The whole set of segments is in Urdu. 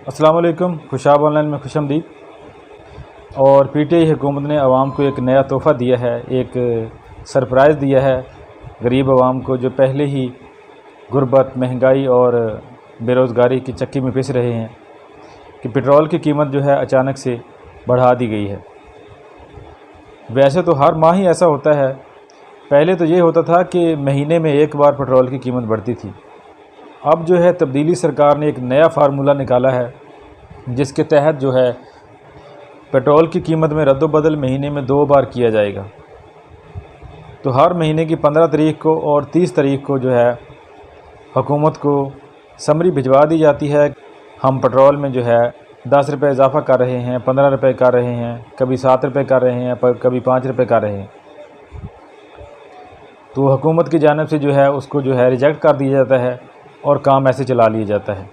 السلام علیکم، خوشاب آن لائن میں خوش آمدید۔ اور پی ٹی آئی حکومت نے عوام کو ایک نیا تحفہ دیا ہے، ایک سرپرائز دیا ہے غریب عوام کو، جو پہلے ہی غربت، مہنگائی اور بے روزگاری کی چکی میں پس رہے ہیں، کہ پٹرول کی قیمت جو ہے اچانک سے بڑھا دی گئی ہے۔ ویسے تو ہر ماہ ہی ایسا ہوتا ہے، پہلے تو یہ ہوتا تھا کہ مہینے میں ایک بار پٹرول کی قیمت بڑھتی تھی۔ اب جو ہے تبدیلی سرکار نے ایک نیا فارمولہ نکالا ہے، جس کے تحت جو ہے پٹرول کی قیمت میں رد و بدل مہینے میں 2 بار کیا جائے گا۔ تو ہر مہینے کی 15 تاریخ کو اور 30 تاریخ کو جو ہے حکومت کو سمری بھجوا دی جاتی ہے، ہم پٹرول میں جو ہے 10 روپے اضافہ کر رہے ہیں، 15 روپے کر رہے ہیں، کبھی 7 روپے کر رہے ہیں، کبھی 5 روپے کر رہے ہیں۔ تو حکومت کی جانب سے جو ہے اس کو جو ہے ریجیکٹ کر دیا جاتا ہے اور کام ایسے چلا لیا جاتا ہے۔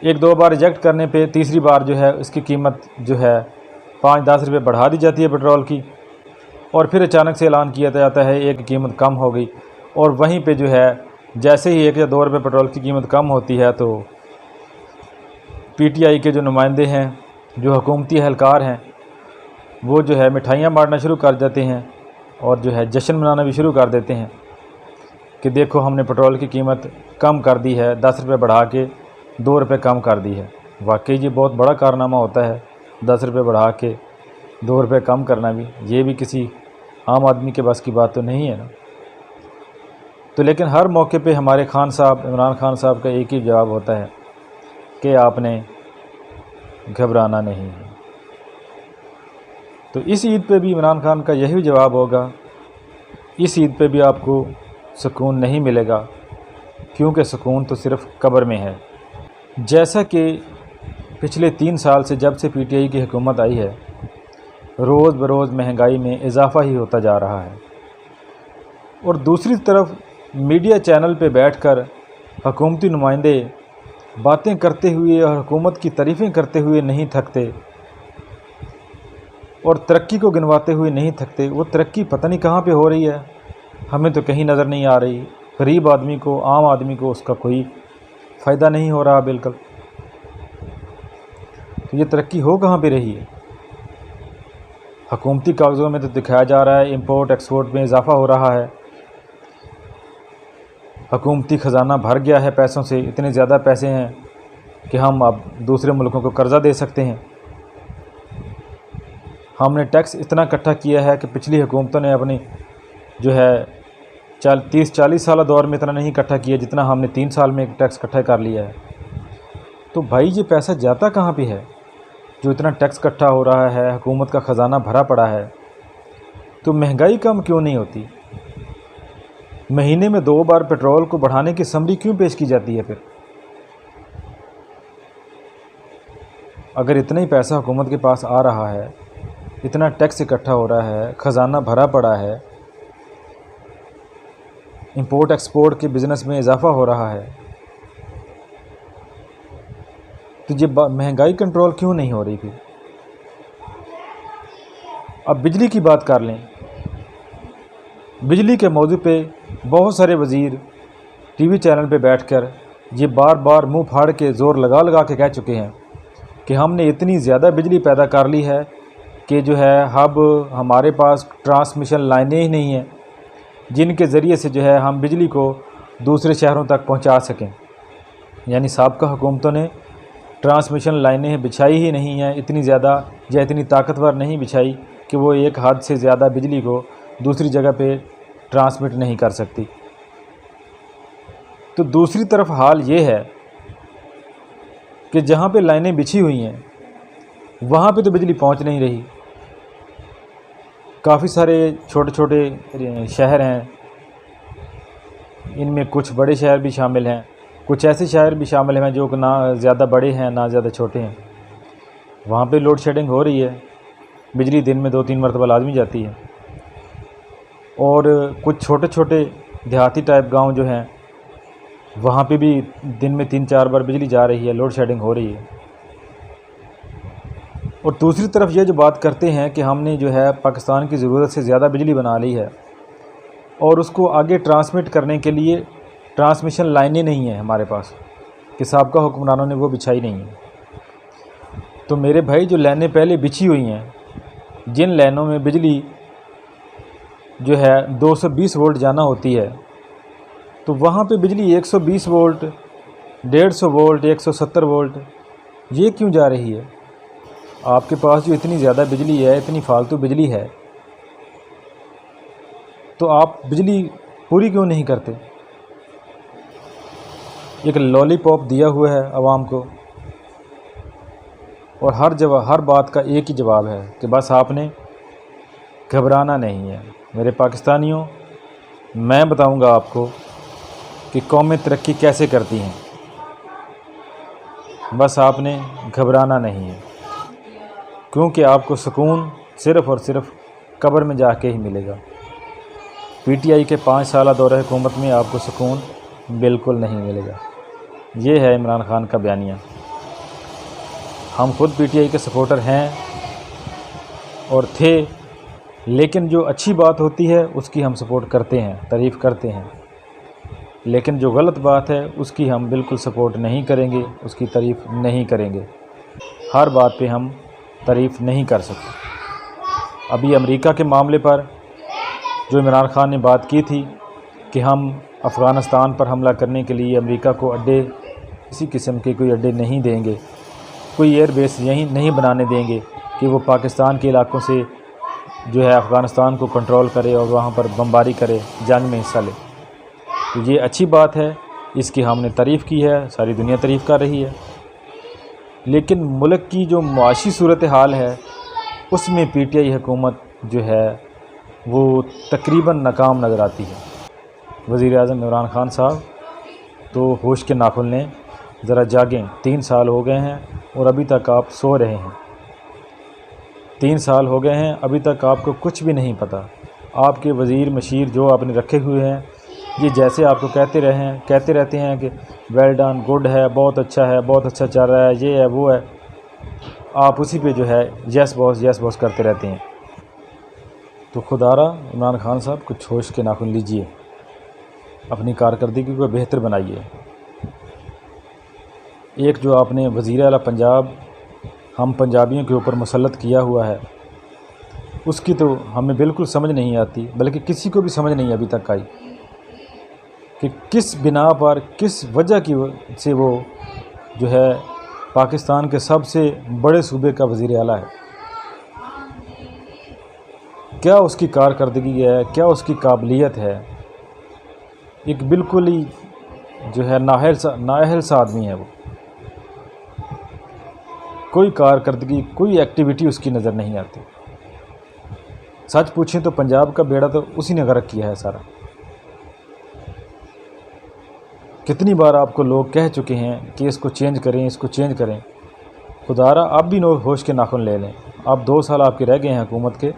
1-2 بار ریجیکٹ کرنے پہ تیسری بار جو ہے اس کی قیمت جو ہے 5-10 روپے بڑھا دی جاتی ہے پٹرول کی، اور پھر اچانک سے اعلان کیا جاتا ہے ایک قیمت کم ہو گئی، اور وہیں پہ جو ہے جیسے ہی 1 یا 2 روپے پٹرول کی قیمت کم ہوتی ہے تو پی ٹی آئی کے جو نمائندے ہیں، جو حکومتی اہلکار ہیں، وہ جو ہے مٹھائیاں بانٹنا شروع کر دیتے ہیں اور جو ہے جشن منانا بھی شروع کر دیتے ہیں کہ دیکھو ہم نے پٹرول کی قیمت کم کر دی ہے، 10 روپے بڑھا کے 2 روپے کم کر دی ہے۔ واقعی یہ بہت بڑا کارنامہ ہوتا ہے، 10 روپے بڑھا کے 2 روپے کم کرنا بھی، یہ بھی کسی عام آدمی کے بس کی بات تو نہیں ہے نا۔ تو لیکن ہر موقع پہ ہمارے خان صاحب، عمران خان صاحب کا ایک ہی جواب ہوتا ہے کہ آپ نے گھبرانا نہیں ہے۔ تو اس عید پہ بھی عمران خان کا یہی جواب ہوگا، اس عید پہ بھی آپ کو سکون نہیں ملے گا، کیونکہ سکون تو صرف قبر میں ہے۔ جیسا کہ پچھلے 3 سال سے جب سے پی ٹی آئی کی حکومت آئی ہے، روز بروز مہنگائی میں اضافہ ہی ہوتا جا رہا ہے، اور دوسری طرف میڈیا چینل پہ بیٹھ کر حکومتی نمائندے باتیں کرتے ہوئے اور حکومت کی تعریفیں کرتے ہوئے نہیں تھکتے، اور ترقی کو گنواتے ہوئے نہیں تھکتے۔ وہ ترقی پتہ نہیں کہاں پہ ہو رہی ہے، ہمیں تو کہیں نظر نہیں آ رہی۔ غریب آدمی کو، عام آدمی کو اس کا کوئی فائدہ نہیں ہو رہا بالکل۔ تو یہ ترقی ہو کہاں پہ رہی ہے؟ حکومتی کاغذوں میں تو دکھایا جا رہا ہے امپورٹ ایکسپورٹ میں اضافہ ہو رہا ہے، حکومتی خزانہ بھر گیا ہے پیسوں سے، اتنے زیادہ پیسے ہیں کہ ہم اب دوسرے ملکوں کو قرضہ دے سکتے ہیں۔ ہم نے ٹیکس اتنا اکٹھا کیا ہے کہ پچھلی حکومتوں نے اپنی جو ہے 30-40 سالہ دور میں اتنا نہیں اکٹھا کیا جتنا ہم نے 3 سال میں ٹیکس اکٹھا کر لیا ہے۔ تو بھائی یہ پیسہ جاتا کہاں پہ ہے جو اتنا ٹیکس اکٹھا ہو رہا ہے، حکومت کا خزانہ بھرا پڑا ہے؟ تو مہنگائی کم کیوں نہیں ہوتی؟ مہینے میں 2 بار پٹرول کو بڑھانے کی سمری کیوں پیش کی جاتی ہے؟ پھر اگر اتنا ہی پیسہ حکومت کے پاس آ رہا ہے، اتنا ٹیکس اکٹھا ہو رہا ہے، خزانہ بھرا پڑا ہے، امپورٹ ایکسپورٹ کے بزنس میں اضافہ ہو رہا ہے، تو یہ مہنگائی کنٹرول کیوں نہیں ہو رہی؟ پھر اب بجلی کی بات کر لیں۔ بجلی کے موضوع پہ بہت سارے وزیر ٹی وی چینل پہ بیٹھ کر یہ بار بار منہ پھاڑ کے زور لگا لگا کے کہہ چکے ہیں کہ ہم نے اتنی زیادہ بجلی پیدا کر لی ہے کہ جو ہے اب ہمارے پاس ٹرانسمیشن لائنیں ہی نہیں ہیں جن کے ذریعے سے جو ہے ہم بجلی کو دوسرے شہروں تک پہنچا سکیں۔ یعنی سابقہ حکومتوں نے ٹرانسمیشن لائنیں بچھائی ہی نہیں ہیں، اتنی زیادہ یا اتنی طاقتور نہیں بچھائی کہ وہ ایک حد سے زیادہ بجلی کو دوسری جگہ پہ ٹرانسمٹ نہیں کر سکتی۔ تو دوسری طرف حال یہ ہے کہ جہاں پہ لائنیں بچھی ہوئی ہیں وہاں پہ تو بجلی پہنچ نہیں رہی۔ کافی سارے چھوٹے چھوٹے شہر ہیں، ان میں کچھ بڑے شہر بھی شامل ہیں، کچھ ایسے شہر بھی شامل ہیں جو کہ نہ زیادہ بڑے ہیں نہ زیادہ چھوٹے ہیں، وہاں پہ لوڈ شیڈنگ ہو رہی ہے، بجلی دن میں 2-3 مرتبہ لازمی جاتی ہے۔ اور کچھ چھوٹے چھوٹے دیہاتی ٹائپ گاؤں جو ہیں وہاں پہ بھی دن میں 3-4 بار بجلی جا رہی ہے، لوڈ شیڈنگ ہو رہی ہے۔ اور دوسری طرف یہ جو بات کرتے ہیں کہ ہم نے جو ہے پاکستان کی ضرورت سے زیادہ بجلی بنا لی ہے اور اس کو آگے ٹرانسمٹ کرنے کے لیے ٹرانسمیشن لائنیں نہیں ہیں ہمارے پاس کہ سابقہ حکمرانوں نے وہ بچھائی نہیں ہے۔ تو میرے بھائی جو لائنیں پہلے بچھی ہوئی ہیں، جن لائنوں میں بجلی جو ہے 220 وولٹ جانا ہوتی ہے، تو وہاں پہ بجلی 120 وولٹ 150 وولٹ 170 وولٹ یہ کیوں جا رہی ہے؟ آپ کے پاس جو اتنی زیادہ بجلی ہے، اتنی فالتو بجلی ہے، تو آپ بجلی پوری کیوں نہیں کرتے؟ ایک لالی پاپ دیا ہوا ہے عوام کو، اور ہر بات کا ایک ہی جواب ہے کہ بس آپ نے گھبرانا نہیں ہے۔ میرے پاکستانیوں، میں بتاؤں گا آپ کو کہ قومیں ترقی کیسے کرتی ہیں، بس آپ نے گھبرانا نہیں ہے، کیونکہ آپ کو سکون صرف اور صرف قبر میں جا کے ہی ملے گا۔ پی ٹی آئی کے 5 سالہ دورہ حکومت میں آپ کو سکون بالکل نہیں ملے گا۔ یہ ہے عمران خان کا بیانیہ۔ ہم خود پی ٹی آئی کے سپورٹر ہیں اور تھے، لیکن جو اچھی بات ہوتی ہے اس کی ہم سپورٹ کرتے ہیں، تعریف کرتے ہیں، لیکن جو غلط بات ہے اس کی ہم بالکل سپورٹ نہیں کریں گے، اس کی تعریف نہیں کریں گے۔ ہر بات پہ ہم تعریف نہیں کر سکتے۔ ابھی امریکہ کے معاملے پر جو عمران خان نے بات کی تھی کہ ہم افغانستان پر حملہ کرنے کے لیے امریکہ کو اڈے، کسی قسم کے کوئی اڈے نہیں دیں گے، کوئی ایئر بیس یہیں نہیں بنانے دیں گے کہ وہ پاکستان کے علاقوں سے جو ہے افغانستان کو کنٹرول کرے اور وہاں پر بمباری کرے، جنگ میں حصہ لے۔ تو یہ اچھی بات ہے، اس کی ہم نے تعریف کی ہے، ساری دنیا تعریف کر رہی ہے، لیکن ملک کی جو معاشی صورتحال ہے اس میں پی ٹی آئی حکومت جو ہے وہ تقریباً ناکام نظر آتی ہے۔ وزیر اعظم عمران خان صاحب تو ہوش کے ناخن لیں، ذرا جاگیں۔ 3 سال ہو گئے ہیں اور ابھی تک آپ سو رہے ہیں۔ 3 سال ہو گئے ہیں، ابھی تک آپ کو کچھ بھی نہیں پتہ۔ آپ کے وزیر مشیر جو آپ نے رکھے ہوئے ہیں، یہ جیسے آپ کو کہتے رہتے ہیں کہ ویل ڈن، گڈ ہے، بہت اچھا چل رہا ہے، یہ ہے وہ ہے، آپ اسی پہ جو ہے یس باس کرتے رہتے ہیں۔ تو خدا را عمران خان صاحب کچھ ہوش کے ناخن لیجئے، اپنی کارکردگی کو بہتر بنائیے۔ ایک جو آپ نے وزیر اعلیٰ پنجاب ہم پنجابیوں کے اوپر مسلط کیا ہوا ہے، اس کی تو ہمیں بالکل سمجھ نہیں آتی، بلکہ کسی کو بھی سمجھ نہیں ابھی تک آئی کہ کس بنا پر، کس وجہ کی سے وہ جو ہے پاکستان کے سب سے بڑے صوبے کا وزیر اعلیٰ ہے۔ کیا اس کی کارکردگی ہے، کیا اس کی قابلیت ہے؟ ایک بالکل ہی جو ہے نااہل سا آدمی ہے وہ، کوئی کارکردگی، کوئی ایکٹیویٹی اس کی نظر نہیں آتی۔ سچ پوچھیں تو پنجاب کا بیڑا تو اسی نے غرق کیا ہے سارا۔ کتنی بار آپ کو لوگ کہہ چکے ہیں کہ اس کو چینج کریں۔ خدا را اب بھی ہوش کے ناخن لے لیں۔ اب 2 سال آپ کے رہ گئے ہیں حکومت کے۔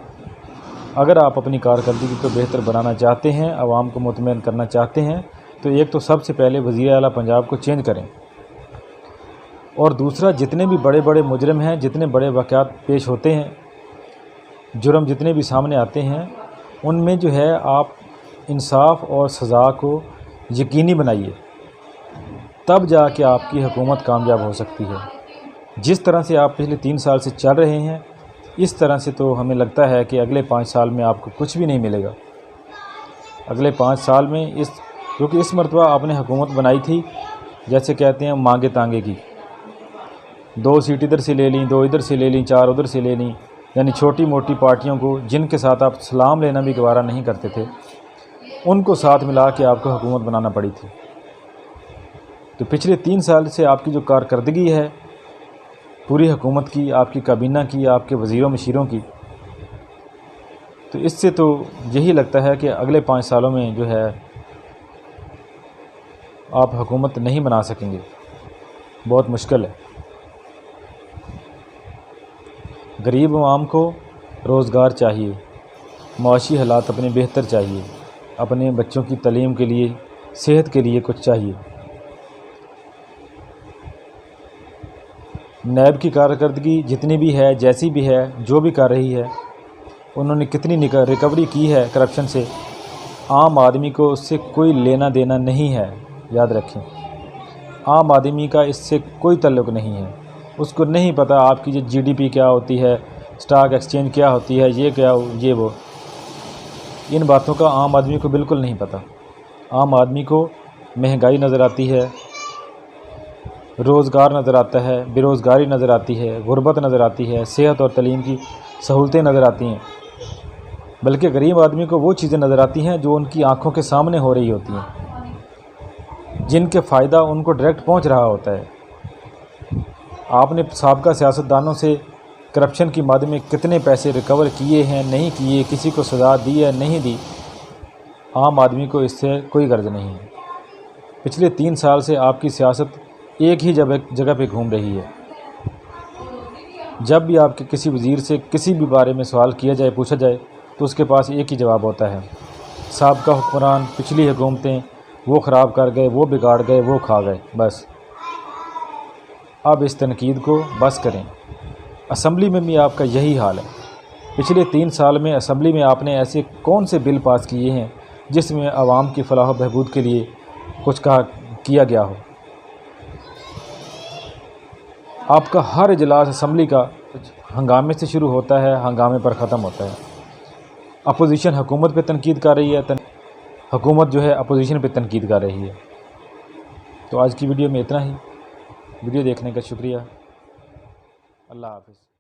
اگر آپ اپنی کارکردگی کو بہتر بنانا چاہتے ہیں، عوام کو مطمئن کرنا چاہتے ہیں، تو ایک تو سب سے پہلے وزیر اعلیٰ پنجاب کو چینج کریں، اور دوسرا جتنے بھی بڑے بڑے مجرم ہیں، جتنے بڑے واقعات پیش ہوتے ہیں، جرم جتنے بھی سامنے آتے ہیں، ان میں جو ہے آپ انصاف اور سزا کو یقینی بنائیے، تب جا کے آپ کی حکومت کامیاب ہو سکتی ہے۔ جس طرح سے آپ پچھلے 3 سال سے چل رہے ہیں، اس طرح سے تو ہمیں لگتا ہے کہ اگلے 5 سال میں آپ کو کچھ بھی نہیں ملے گا۔ اگلے 5 سال میں کیونکہ اس مرتبہ آپ نے حکومت بنائی تھی جیسے کہتے ہیں مانگے تانگے کی، 2 سیٹ ادھر سے لے لیں، 2 ادھر سے لے لیں، 4 ادھر سے لے لیں، یعنی چھوٹی موٹی پارٹیوں کو جن کے ساتھ آپ سلام لینا بھی گوارہ نہیں کرتے تھے، ان کو ساتھ ملا کے آپ کو حکومت بنانا پڑی تھی۔ تو پچھلے 3 سال سے آپ کی جو کارکردگی ہے پوری حکومت کی، آپ کی کابینہ کی، آپ کے وزیروں مشیروں کی، تو اس سے تو یہی لگتا ہے کہ اگلے 5 سالوں میں جو ہے آپ حکومت نہیں بنا سکیں گے، بہت مشکل ہے۔ غریب عوام کو روزگار چاہیے، معاشی حالات اپنے بہتر چاہیے، اپنے بچوں کی تعلیم کے لیے، صحت کے لیے کچھ چاہیے۔ نیب کی کارکردگی جتنی بھی ہے، جیسی بھی ہے، جو بھی کر رہی ہے، انہوں نے کتنی ریکوری کی ہے کرپشن سے، عام آدمی کو اس سے کوئی لینا دینا نہیں ہے، یاد رکھیں۔ عام آدمی کا اس سے کوئی تعلق نہیں ہے، اس کو نہیں پتہ آپ کی جی ڈی پی کیا ہوتی ہے، اسٹاک ایکسچینج کیا ہوتی ہے، یہ وہ، ان باتوں کا عام آدمی کو بالکل نہیں پتہ۔ عام آدمی کو مہنگائی نظر آتی ہے، روزگار نظر آتا ہے، بے روزگاری نظر آتی ہے، غربت نظر آتی ہے، صحت اور تعلیم کی سہولتیں نظر آتی ہیں، بلکہ غریب آدمی کو وہ چیزیں نظر آتی ہیں جو ان کی آنکھوں کے سامنے ہو رہی ہوتی ہیں، جن کے فائدہ ان کو ڈائریکٹ پہنچ رہا ہوتا ہے۔ آپ نے سابقہ سیاستدانوں سے کرپشن کی مد میں کتنے پیسے ریکور کیے ہیں، نہیں کیے، کسی کو سزا دی ہے نہیں دی، عام آدمی کو اس سے کوئی غرض نہیں ہے۔ پچھلے 3 سال سے آپ کی سیاست ایک ہی جگہ پہ گھوم رہی ہے۔ جب بھی آپ کے کسی وزیر سے کسی بھی بارے میں سوال کیا جائے، پوچھا جائے، تو اس کے پاس ایک ہی جواب ہوتا ہے: سابقہ حکمران، پچھلی حکومتیں، وہ خراب کر گئے، وہ بگاڑ گئے، وہ کھا گئے۔ بس اب اس تنقید کو بس کریں۔ اسمبلی میں بھی آپ کا یہی حال ہے۔ پچھلے 3 سال میں اسمبلی میں آپ نے ایسے کون سے بل پاس کیے ہیں جس میں عوام کی فلاح و بہبود کے لیے کچھ کیا گیا ہو؟ آپ کا ہر اجلاس اسمبلی کا ہنگامے سے شروع ہوتا ہے، ہنگامے پر ختم ہوتا ہے۔ اپوزیشن حکومت پہ تنقید کر رہی ہے، حکومت جو ہے اپوزیشن پہ تنقید کر رہی ہے۔ تو آج کی ویڈیو میں اتنا ہی۔ ویڈیو دیکھنے کا شکریہ۔ اللہ حافظ۔